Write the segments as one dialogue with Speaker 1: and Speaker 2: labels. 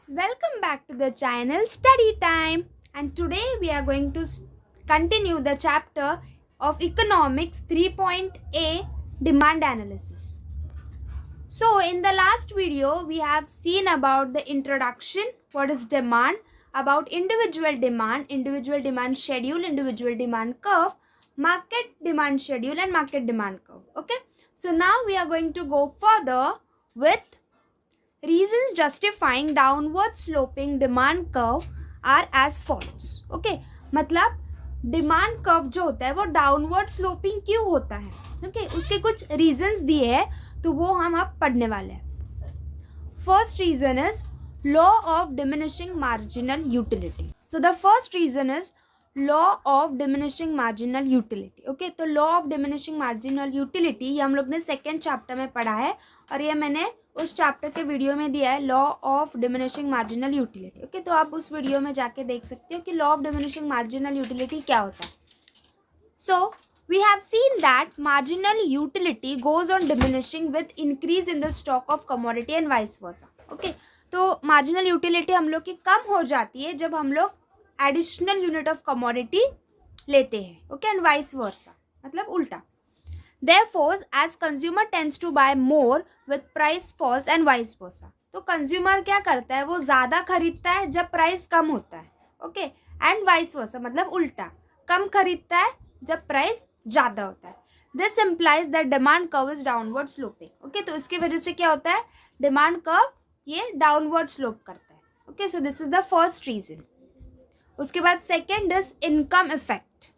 Speaker 1: welcome back to the channel Study Time, and today we are going to continue the chapter of Economics 3.A Demand Analysis. So in the last video we have seen about the introduction, what is demand, about individual demand schedule, individual demand curve, market demand schedule and market demand curve. Okay, so now we are going to go further with reasons justifying downward sloping demand curve are as follows. Okay, मतलब demand curve जो होता है वो downward sloping क्यों होता है. Okay, उसके कुछ रीजंस दिए हैं तो वो हम अब पढ़ने वाले हैं. First reason is law of diminishing marginal utility. So the first reason is law of diminishing marginal utility. Okay, तो law of diminishing marginal utility ये हम लोग ने सेकेंड चैप्टर में पढ़ा है और ये मैंने उस चैप्टर के वीडियो में दिया है, law of diminishing marginal utility. Okay, तो आप उस वीडियो में जाके देख सकते हो कि law of diminishing marginal utility क्या होता है. सो we have seen that marginal utility goes on diminishing with increase in the stock of commodity and vice versa. Okay, तो marginal utility हम लोग की कम हो जाती है जब हम लोग एडिशनल यूनिट ऑफ कमोडिटी लेते हैं. ओके, एंड वाइस वर्सा, मतलब उल्टा. Therefore, as consumer tends to buy more with price falls and vice versa. तो कंज्यूमर क्या करता है, वो ज़्यादा खरीदता है जब प्राइस कम होता है. ओके, एंड वाइस वर्सा, मतलब उल्टा, कम खरीदता है जब प्राइस ज़्यादा होता है. This implies that demand curve is downward sloping. Okay, तो इसकी वजह से क्या होता है, डिमांड कर्व ये डाउनवर्ड स्लोप करता है. Okay, so this is the first reason. उसके बाद second is income effect.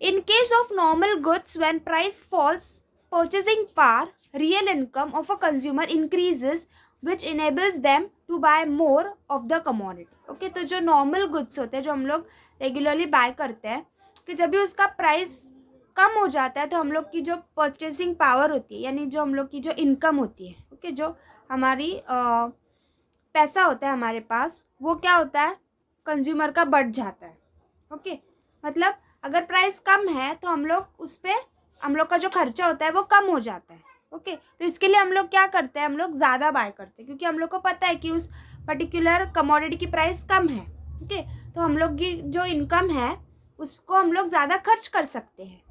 Speaker 1: In case of normal goods, when price falls, purchasing power, real income of a consumer increases, which enables them to buy more of the commodity. Okay, तो जो normal goods होते हैं जो हम लोग regularly bye करते हैं, कि जब भी उसका प्राइस कम हो जाता है तो हम लोग की जो परचेसिंग पावर होती है, यानी जो हम लोग की जो इनकम होती है, ओके, जो हमारी पैसा होता है हमारे पास, वो क्या होता है, कंज्यूमर का बढ़ जाता है. ओके, मतलब अगर प्राइस कम है तो हम लोग उस पर हम लोग का जो खर्चा होता है वो कम हो जाता है. ओके, तो इसके लिए हम लोग क्या करते हैं, हम लोग ज़्यादा बाय करते हैं क्योंकि हम लोग को पता है कि उस पर्टिकुलर कमोडिटी की प्राइस कम है. ओके, तो हम लोग की जो इनकम है उसको हम लोग ज़्यादा खर्च कर सकते हैं.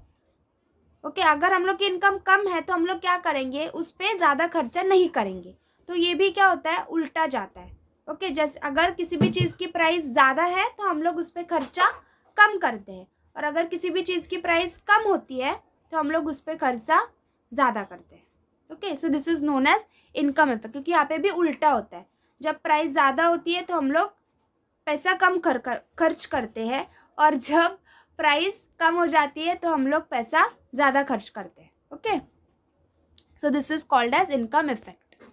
Speaker 1: ओके, अगर हम लोग की इनकम कम है तो हम लोग क्या करेंगे, उस पर ज़्यादा खर्चा नहीं करेंगे. तो ये भी क्या होता है, उल्टा जाता है. ओके, जैसे अगर किसी भी चीज़ की प्राइस ज़्यादा है तो हम लोग उस पर खर्चा कम करते हैं, और अगर किसी भी चीज़ की प्राइस कम होती है तो हम लोग उस पर खर्चा ज़्यादा करते हैं. Okay, so this is known as income effect, क्योंकि यहाँ पे भी उल्टा होता है. जब प्राइस ज़्यादा होती है तो हम लोग पैसा कम खर्च करते हैं, और जब प्राइस कम हो जाती है तो हम लोग पैसा ज़्यादा खर्च करते हैं. Okay, so this is called as income effect.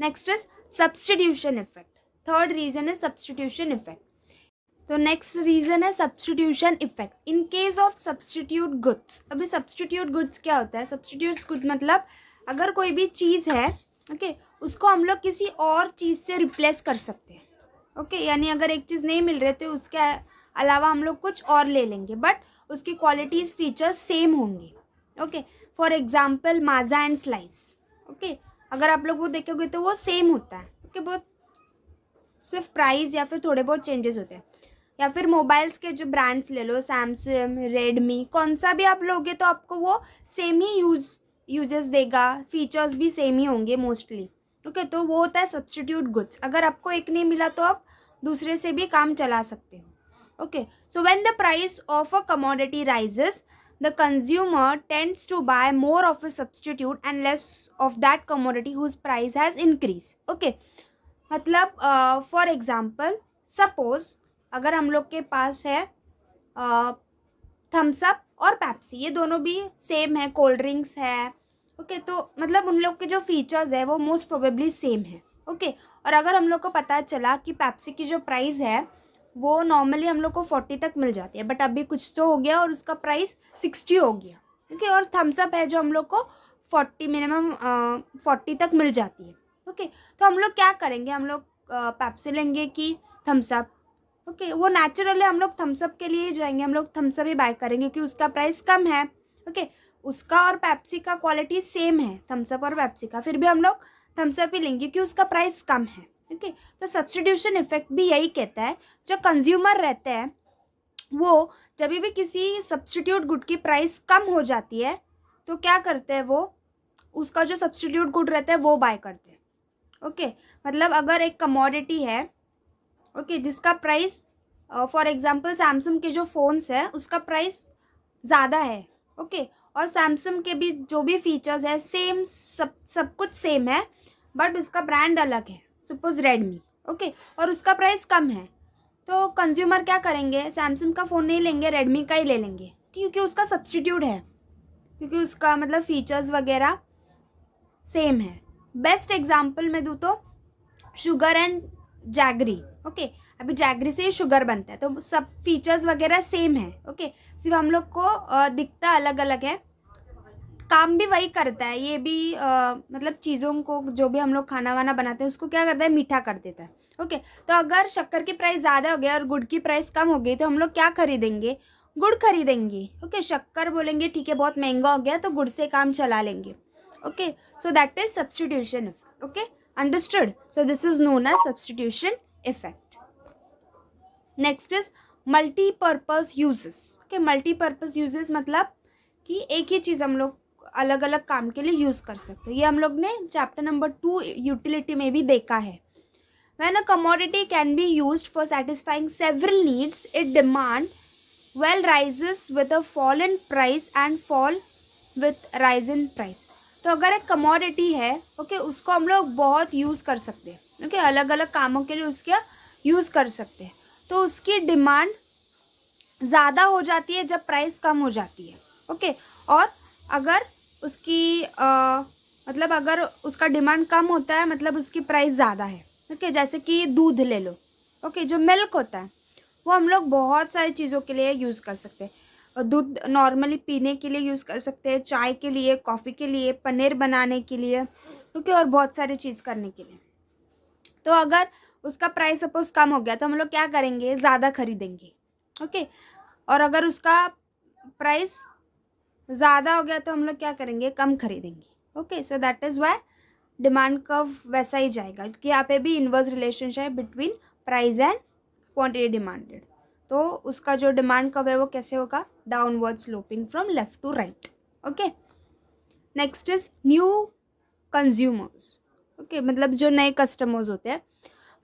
Speaker 1: Next is substitution effect. Third reason is substitution effect. तो नेक्स्ट रीजन है substitution effect. In case of substitute goods. अभी सब्सटीट्यूट गुड्स क्या होता है, सब्सटीट्यूट गुड मतलब अगर कोई भी चीज़ है, ओके, उसको हम लोग किसी और चीज़ से रिप्लेस कर सकते हैं. ओके, यानी अगर एक चीज़ नहीं मिल रही तो उसके अलावा हम लोग कुछ और ले लेंगे, बट उसकी क्वालिटीज़ फीचर्स सेम होंगे. Okay, for example Maaza and slice. Okay, अगर आप लोग वो देखोगे तो वो सेम होता है. ओके, बहुत सिर्फ प्राइस या फिर थोड़े बहुत चेंजेस होते हैं. या फिर मोबाइल्स के जो ब्रांड्स ले लो, सैमसंग, रेडमी, कौन सा भी आप लोगे तो आपको वो सेम ही यूजेस देगा, फीचर्स भी सेम ही होंगे मोस्टली. ओके, तो वो होता है सब्सटीट्यूट गुड्स. अगर आपको एक नहीं मिला तो आप दूसरे से भी काम चला सकते हो. Okay, so when the price of a commodity rises, the consumer tends to buy more of a substitute and less of that commodity whose price has increase. Okay, मतलब फॉर एग्जाम्पल सपोज अगर हम लोग के पास है Thums up और Pepsi, ये दोनों भी सेम है, कोल्ड ड्रिंक्स है. ओके, तो मतलब उन लोग के जो फीचर्स है वो मोस्ट प्रोबेबली सेम है. ओके, और अगर हम लोग को पता चला कि पेप्सी की जो प्राइस है वो नॉर्मली हम लोग को 40 तक मिल जाती है, बट अभी कुछ तो हो गया और उसका प्राइस 60 हो गया. ओके, और थम्स अप है जो हम लोग को 40 मिनिमम 40 तक मिल जाती है. ओके, तो हम लोग क्या करेंगे, हम लोग पेप्सी लेंगे कि थम्स अप. ओके, वो नेचुरली हम लोग थम्सअप के लिए ही जाएंगे, हम लोग थम्सअप ही बाय करेंगे क्योंकि उसका प्राइस कम है. ओके, उसका और पेप्सी का क्वालिटी सेम है, थम्सअप और पेप्सी का, फिर भी हम लोग थम्सअप ही लेंगे क्योंकि उसका प्राइस कम है. ओके, तो सब्स्टिट्यूशन इफेक्ट भी यही कहता है, जो कंज्यूमर रहते हैं वो जब भी किसी सब्स्टिट्यूट गुड की प्राइस कम हो जाती है तो क्या करते हैं, वो उसका जो सब्स्टिट्यूट गुड रहता है वो बाय करते हैं। ओके, मतलब अगर एक कमोडिटी है, ओके, जिसका प्राइस फॉर एग्जांपल सैमसंग के जो फ़ोन्स है उसका प्राइस ज़्यादा है, ओके, और सैमसंग के भी जो भी फीचर्स है सेम, सब कुछ सेम है, बट उसका ब्रांड अलग है, सपोज रेडमी, ओके, और उसका प्राइस कम है, तो कंज्यूमर क्या करेंगे, सैमसंग का फ़ोन नहीं लेंगे, रेडमी का ही ले लेंगे, क्योंकि उसका सब्स्टिट्यूट है, क्योंकि उसका मतलब फीचर्स वगैरह सेम है। बेस्ट एग्जांपल मैं दूँ तो शुगर एंड जैगरी, ओके, अभी जैगरी से ही शुगर बनता है, तो सब फीचर्स वगैरह सेम है, ओके, सिर्फ हम लोग को दिखता अलग अलग है, काम भी वही करता है, ये भी मतलब चीज़ों को जो भी हम लोग खाना वाना बनाते हैं उसको क्या करता है, मीठा कर देता है, ओके। तो अगर शक्कर की प्राइस ज़्यादा हो गया और गुड़ की प्राइस कम हो गई तो हम लोग क्या खरीदेंगे, गुड़ खरीदेंगे, ओके। शक्कर बोलेंगे ठीक है बहुत महंगा हो गया तो गुड़ से काम चला लेंगे, okay. So that is substitution effect, okay, understood. So this is known as substitution effect. Next is multipurpose uses, okay. Multipurpose uses मतलब कि एक ही चीज़ हम लोग अलग अलग काम के लिए यूज़ कर सकते हैं, ये हम लोग ने चैप्टर नंबर 2 यूटिलिटी में भी देखा है। When a commodity can be used for satisfying several needs, its demand well rises with a fall in price and fall with rise in price. तो अगर एक कमोडिटी है, ओके, उसको हम लोग बहुत यूज़ कर सकते हैं, ओके, अलग अलग कामों के लिए उसका यूज़ कर सकते हैं, तो उसकी डिमांड ज़्यादा हो जाती है जब प्राइस कम हो जाती है, ओके। और अगर उसकी मतलब अगर उसका डिमांड कम होता है मतलब उसकी प्राइस ज़्यादा है, ओके। जैसे कि दूध ले लो, ओके, जो मिल्क होता है वो हम लोग बहुत सारी चीज़ों के लिए यूज़ कर सकते हैं। दूध नॉर्मली पीने के लिए यूज़ कर सकते हैं, चाय के लिए, कॉफ़ी के लिए, पनीर बनाने के लिए, ओके, और बहुत सारी चीज़ करने के लिए। तो अगर उसका प्राइस सपोज कम हो गया तो हम लोग क्या करेंगे, ज़्यादा खरीदेंगे, ओके। और अगर उसका प्राइस ज़्यादा हो गया तो हम लोग क्या करेंगे, कम खरीदेंगे, okay. So that is why demand curve वैसा ही जाएगा, क्योंकि यहाँ पे भी इन्वर्स रिलेशनशिप है between price and quantity demanded. तो उसका जो डिमांड कर्व है वो कैसे होगा, downward sloping from left to right, okay. Next is new consumers, okay, मतलब जो नए कस्टमर्स होते हैं।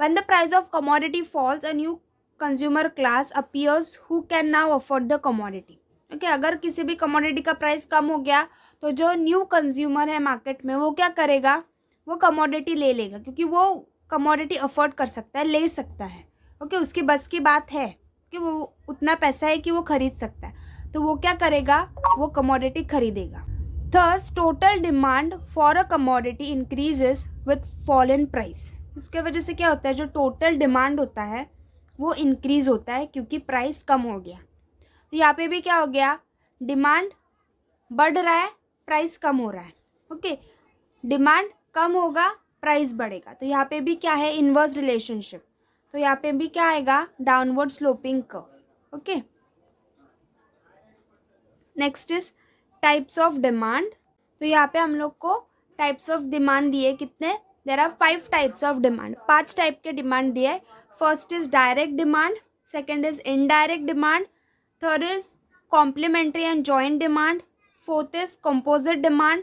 Speaker 1: When the price of commodity falls a new consumer class appears who can now afford the commodity, okay. अगर किसी भी commodity का price कम हो गया तो जो न्यू कंज्यूमर है मार्केट में वो क्या करेगा, वो कमोडिटी ले लेगा, क्योंकि वो कमोडिटी अफोर्ड कर सकता है, ले सकता है, ओके, उसकी बस की बात है कि वो उतना पैसा है कि वो खरीद सकता है, तो वो क्या करेगा, वो कमोडिटी खरीदेगा। Thus total demand for a commodity increases with fall in price. इसके वजह से क्या होता है, जो टोटल डिमांड होता है वो इंक्रीज होता है क्योंकि प्राइस कम हो गया। तो यहाँ पे भी क्या हो गया, डिमांड बढ़ रहा है, प्राइस कम हो रहा है, ओके। डिमांड कम होगा, प्राइस बढ़ेगा, तो यहाँ पे भी क्या है, इन्वर्स रिलेशनशिप। तो यहाँ पे भी क्या आएगा, downward sloping curve, okay. Next is types of demand. तो यहाँ पे हम लोग को टाइप्स ऑफ डिमांड दिए कितने, there are 5 types of demand, 5 type के डिमांड दिए। First is direct demand, second is indirect demand, third is complementary and joint demand, fourth is composite demand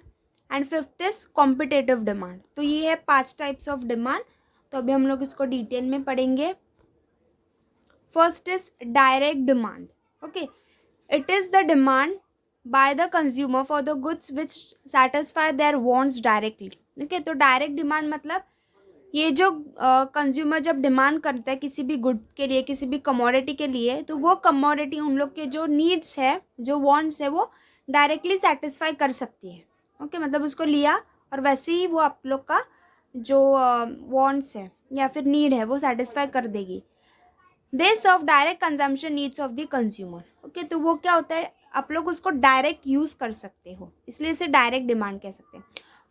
Speaker 1: and fifth is competitive demand. तो ये है 5 types of demand. तो अभी हम लोग इसको डिटेल में पढ़ेंगे। First is direct demand, okay. It is the demand by the consumer for the goods which satisfy their wants directly, okay. तो डायरेक्ट डिमांड मतलब ये जो कंज्यूमर जब डिमांड करता है किसी भी गुड के लिए, किसी भी कमोडिटी के लिए, तो वो कमोडिटी उन लोग के जो नीड्स है, जो वांट्स है, वो डायरेक्टली सेटिस्फाई कर सकती है, ओके। मतलब उसको लिया और वैसे ही वो आप लोग का जो वांट्स है या फिर नीड है वो सेटिस्फाई कर देगी। They serve direct consumption needs of the consumer, okay. तो वो क्या होता है, आप लोग उसको डायरेक्ट यूज़ कर सकते हो, इसलिए इसे डायरेक्ट डिमांड कह सकते हैं।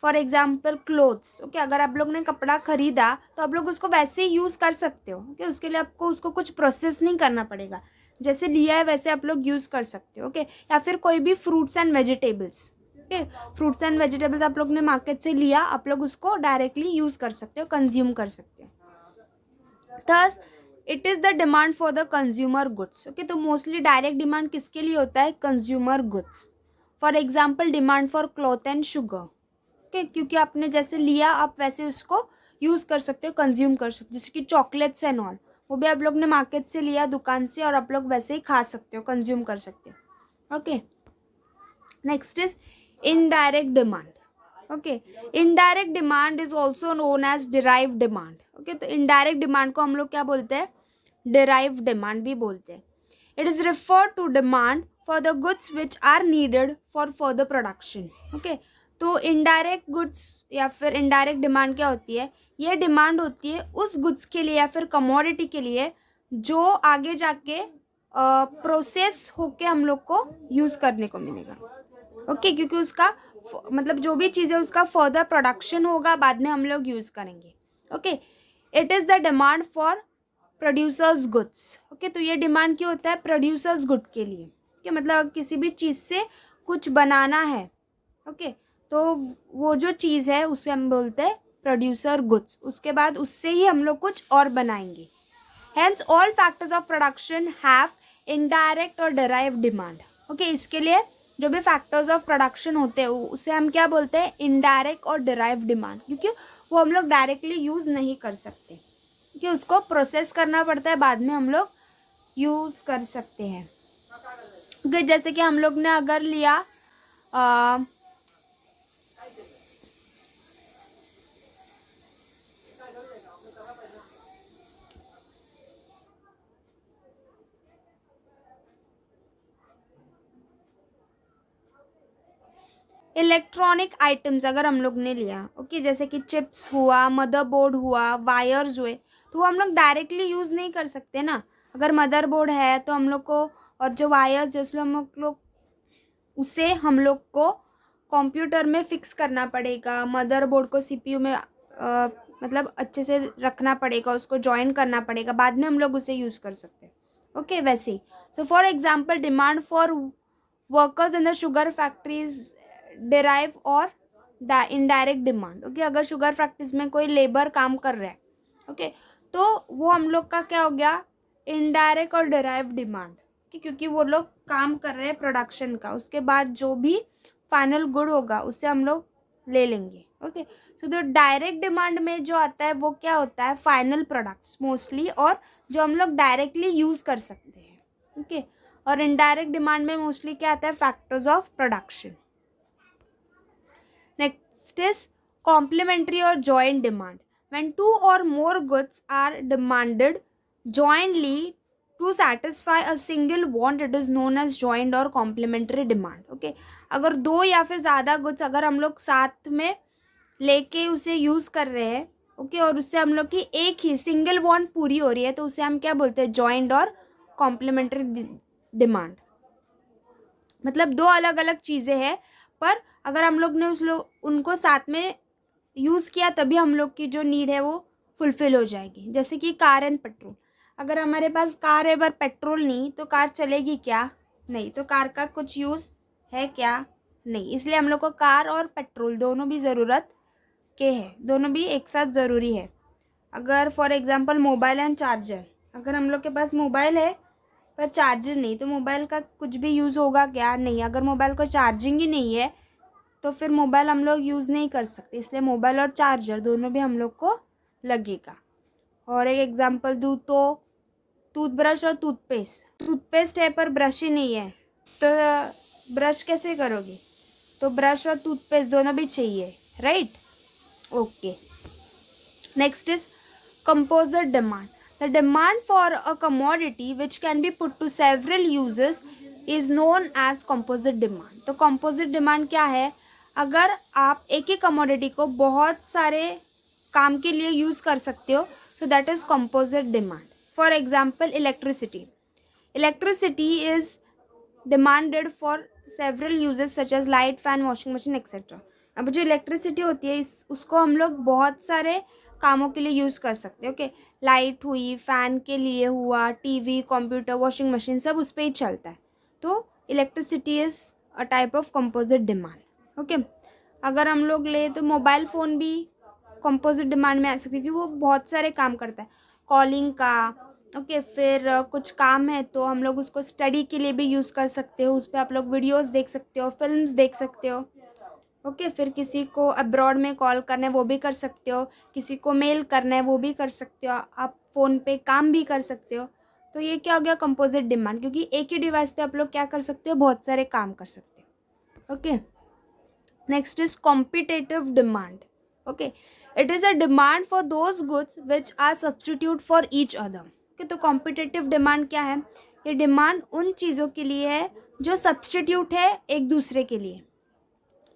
Speaker 1: फॉर एग्जाम्पल क्लोथ्स, ओके, अगर आप लोग ने कपड़ा खरीदा तो आप लोग उसको वैसे ही यूज़ कर सकते हो, ओके। उसके लिए आपको उसको कुछ प्रोसेस नहीं करना पड़ेगा, जैसे लिया है वैसे आप लोग यूज़ कर सकते हो, ओके। या फिर कोई भी fruits and vegetables, okay, fruits and vegetables आप लोग ने मार्केट से लिया, आप लोग उसको डायरेक्टली यूज़ कर सकते हो, कंज्यूम कर सकते हो। Thus it is the demand for the consumer goods. Okay, तो मोस्टली डायरेक्ट डिमांड किसके लिए होता है? Consumer goods. For example demand for cloth and sugar. Okay, क्योंकि आपने जैसे लिया आप वैसे उसको यूज़ कर सकते हो, कंज्यूम कर सकते हो. जैसे कि चॉकलेट्स एंड ऑल, वो भी आप लोग ने मार्केट से लिया, दुकान से, और आप लोग वैसे ही खा सकते हो, कंज्यूम कर सकते हो. Okay, next is indirect demand. Okay, indirect demand is also known as derive demand. Okay, तो इनडायरेक्ट डिमांड को हम लोग क्या बोलते हैं? डिराइव डिमांड भी बोलते हैं. It is refer to demand for the goods which are needed for further production. Okay, तो इनडायरेक्ट गुड्स या फिर इनडायरेक्ट डिमांड क्या होती है? ये डिमांड होती है उस गुड्स के लिए या फिर कमोडिटी के लिए जो आगे जाके प्रोसेस होके हम लोग को यूज़ करने को मिलेगा. ओके, क्योंकि उसका मतलब जो भी चीज़ है उसका फर्दर प्रोडक्शन होगा, बाद में हम लोग यूज़ करेंगे. Okay, it is the demand for producers goods. Okay, तो ये डिमांड क्यों होता है? प्रोड्यूसर्स गुड के लिए. कि मतलब किसी भी चीज़ से कुछ बनाना है, ओके, तो वो जो चीज़ है उसे हम बोलते हैं प्रोड्यूसर गुड्स. उसके बाद उससे ही हम लोग कुछ और बनाएंगे. Hence all factors of production have indirect और डिराइव डिमांड. ओके, इसके लिए जो भी फैक्टर्स ऑफ प्रोडक्शन होते हैं उसे हम क्या बोलते हैं? इनडायरेक्ट और डिराइव डिमांड. क्योंकि वो हम लोग डायरेक्टली यूज़ नहीं कर सकते, कि उसको प्रोसेस करना पड़ता है, बाद में हम लोग यूज़ कर सकते हैं. जैसे कि हम लोग ने अगर लिया इलेक्ट्रॉनिक आइटम्स अगर हम लोग ने लिया, ओके, जैसे कि चिप्स हुआ, मदरबोर्ड हुआ, वायर्स हुए, तो वो हम लोग डायरेक्टली यूज़ नहीं कर सकते ना. अगर मदरबोर्ड है तो हम लोग को, और जो वायर्स जैसे हम लोग उसे हम लोग को कंप्यूटर में फिक्स करना पड़ेगा. मदरबोर्ड को सीपीयू में मतलब अच्छे से रखना पड़ेगा, उसको जॉइन करना पड़ेगा, बाद में हम लोग उसे यूज़ कर सकते हैं. ओके, वैसे ही. So for example demand for workers in the sugar factories derive और इनडायरेक्ट डिमांड. ओके, अगर शुगर फैक्ट्रीज में कोई लेबर काम कर रहा है, ओके, तो वो हम लोग का क्या हो गया? इनडायरेक्ट और डिराइव डिमांड. क्योंकि वो लोग काम कर रहे हैं प्रोडक्शन का, उसके बाद जो भी फाइनल गुड होगा उससे हम लोग ले लेंगे. ओके, सो तो डायरेक्ट डिमांड में जो आता है वो क्या होता है? फाइनल प्रोडक्ट्स मोस्टली, और जो हम लोग डायरेक्टली यूज़ कर सकते हैं. ओके, और इनडायरेक्ट डिमांड में मोस्टली क्या आता है? Factors of production. Next is complementary और जॉइंट डिमांड. व्हेन टू और more goods are demanded jointly to satisfy a single want, it is known as joint और कॉम्प्लीमेंट्री डिमांड. ओके, अगर दो या फिर ज़्यादा गुड्स अगर हम लोग साथ में लेके उसे यूज़ कर रहे हैं, ओके, और उससे हम लोग की एक ही सिंगल वांट पूरी हो रही है, तो उसे हम क्या बोलते हैं? जॉइंट और कॉम्प्लीमेंट्री डिमांड. मतलब दो अलग अलग चीज़ें हैं, पर अगर हम लोग ने उनको साथ में यूज़ किया तभी हम लोग की जो नीड है वो फुलफ़िल हो जाएगी. जैसे कि कार एंड पेट्रोल. अगर हमारे पास कार है पर पेट्रोल नहीं, तो कार चलेगी क्या? नहीं. तो कार का कुछ यूज़ है क्या? नहीं. इसलिए हम लोग को कार और पेट्रोल दोनों भी ज़रूरत के हैं, दोनों भी एक साथ ज़रूरी है. अगर for example mobile and charger, अगर हम लोग के पास मोबाइल है पर चार्जर नहीं, तो मोबाइल का कुछ भी यूज़ होगा क्या? नहीं. अगर मोबाइल को चार्जिंग ही नहीं है तो फिर मोबाइल हम लोग यूज़ नहीं कर सकते. इसलिए मोबाइल और चार्जर दोनों भी हम लोग को लगेगा. और एक एग्जांपल दूँ तो टूथब्रश और टूथपेस्ट. टूथपेस्ट है पर ब्रश ही नहीं है, तो ब्रश कैसे करोगे? तो ब्रश और टूथपेस्ट दोनों भी चाहिए, right? Okay, next is composite demand. The demand for a commodity which can be put to several uses is known as composite demand. तो कंपोजिट डिमांड क्या है? अगर आप एक ही कमोडिटी को बहुत सारे काम के लिए यूज़ कर सकते हो, so that is composite demand. For example, electricity. Electricity is demanded for several uses such as light, fan, washing machine, etc. अब जो इलेक्ट्रिसिटी होती है उसको हम लोग बहुत सारे कामों के लिए यूज़ कर सकते हैं. ओके, लाइट हुई, फ़ैन के लिए हुआ, टीवी, कंप्यूटर, वॉशिंग मशीन, सब उस पर ही चलता है. तो electricity is a type of composite demand. Okay, अगर हम लोग ले तो मोबाइल फ़ोन भी कंपोजिट डिमांड में आ सकती है, क्योंकि वो बहुत सारे काम करता है. कॉलिंग का, ओके। फिर कुछ काम है तो हम लोग उसको स्टडी के लिए भी यूज़ कर सकते हो, उस पर आप लोग वीडियोस देख सकते हो, फिल्म्स देख सकते हो, ओके। फिर किसी को अब्रॉड में कॉल करना है वो भी कर सकते हो, किसी को मेल करना है वो भी कर सकते हो, आप फ़ोन पे काम भी कर सकते हो। तो ये क्या हो गया, कंपोजिट डिमांड, क्योंकि एक ही डिवाइस पे आप लोग क्या कर सकते हो, बहुत सारे काम कर सकते हो, okay. Next is competitive demand, okay. It is a demand for those goods which are substitute for each other, okay. तो कॉम्पिटेटिव डिमांड क्या है, ये डिमांड उन चीज़ों के लिए है जो सब्सटीट्यूट है एक दूसरे के लिए,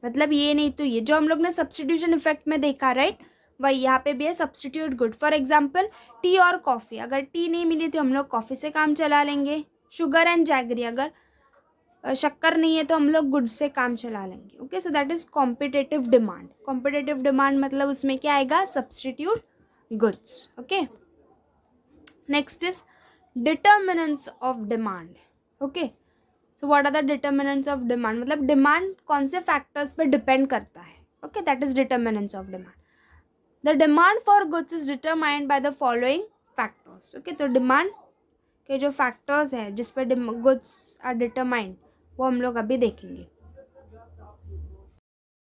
Speaker 1: मतलब ये नहीं तो ये, जो हम लोग ने सब्सटीट्यूशन इफेक्ट में देखा, राइट, वही यहाँ पे भी है, substitute good. For example T और कॉफ़ी, अगर टी नहीं मिली तो हम लोग कॉफ़ी से काम चला लेंगे। शुगर एंड जैगरी, अगर शक्कर नहीं है तो हम लोग गुड से काम चला लेंगे, okay. So that is competitive demand. Competitive demand मतलब उसमें क्या आएगा, substitute goods, okay. Next is determinants of demand, okay. So what are the determinants of demand, मतलब डिमांड कौन से फैक्टर्स पे डिपेंड करता है, okay, that is determinants of demand. The demand for goods is determined by the following factors, okay. तो demand के जो factors है जिस पर गुड्स आर डिटरमाइंड वो हम लोग अभी देखेंगे।